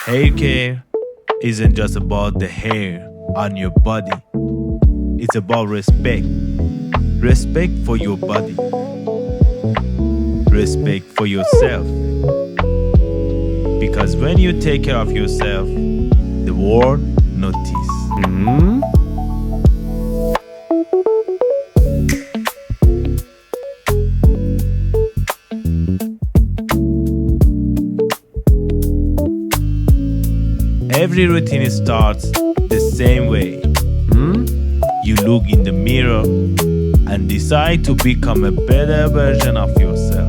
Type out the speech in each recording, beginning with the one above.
Hair care isn't just about the hair on your body, it's about respect. Respect for your body, respect for yourself. Because when you take care of yourself, the world notice. Every routine starts the same way. You look in the mirror and decide to become a better version of yourself.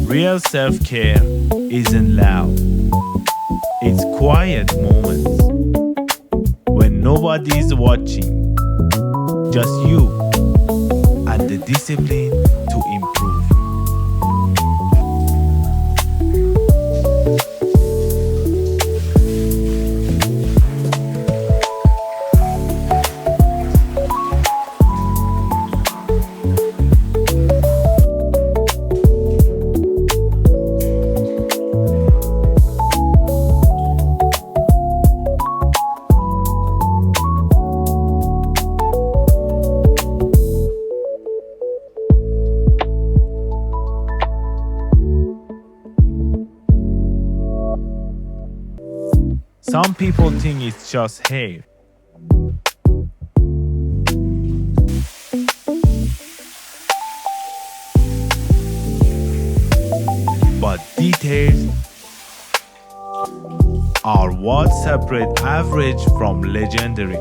Real self-care isn't loud. It's quiet moments when nobody's watching, just you and the discipline to improve. Some people think it's just hair. But details are what separate average from legendary.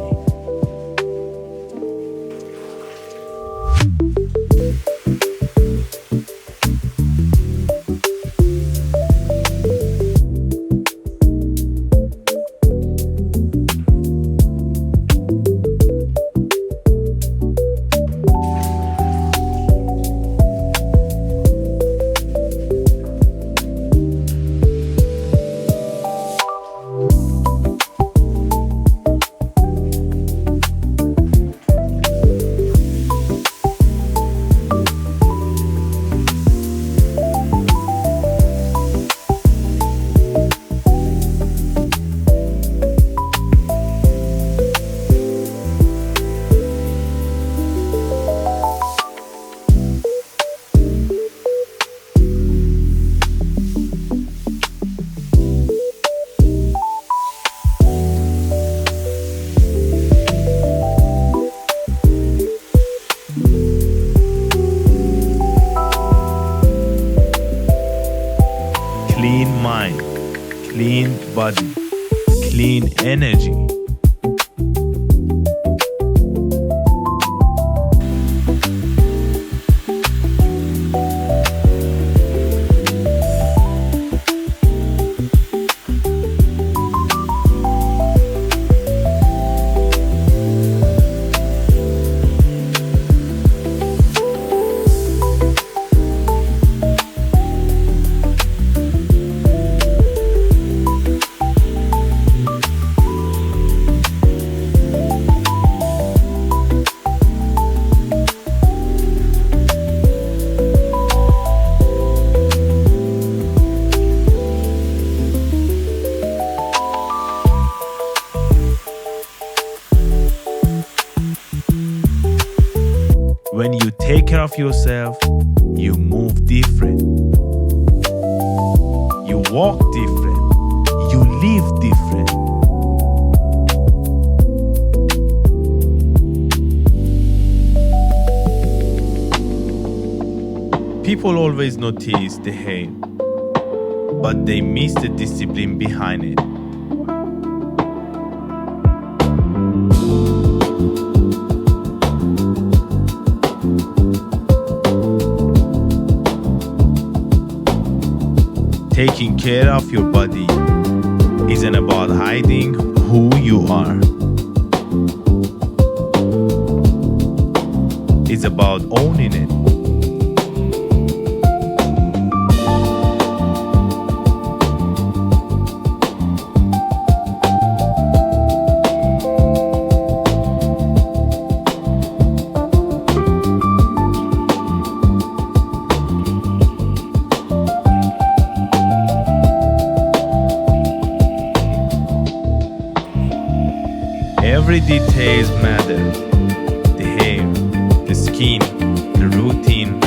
Clean mind, clean body, clean energy. When you take care of yourself, you move different. You walk different. You live different. People always notice the hair, but they miss the discipline behind it. Taking care of your body isn't about hiding who you are. It's about owning it. Every detail matters. The hair, the skin, the routine.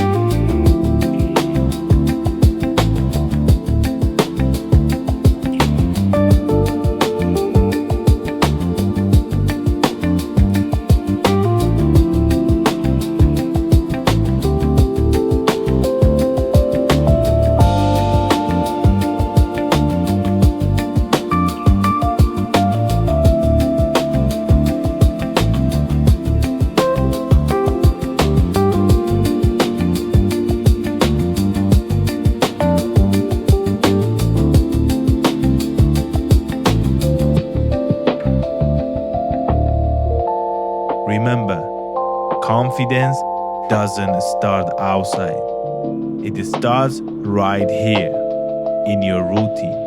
Remember, confidence doesn't start outside. It starts right here in your routine.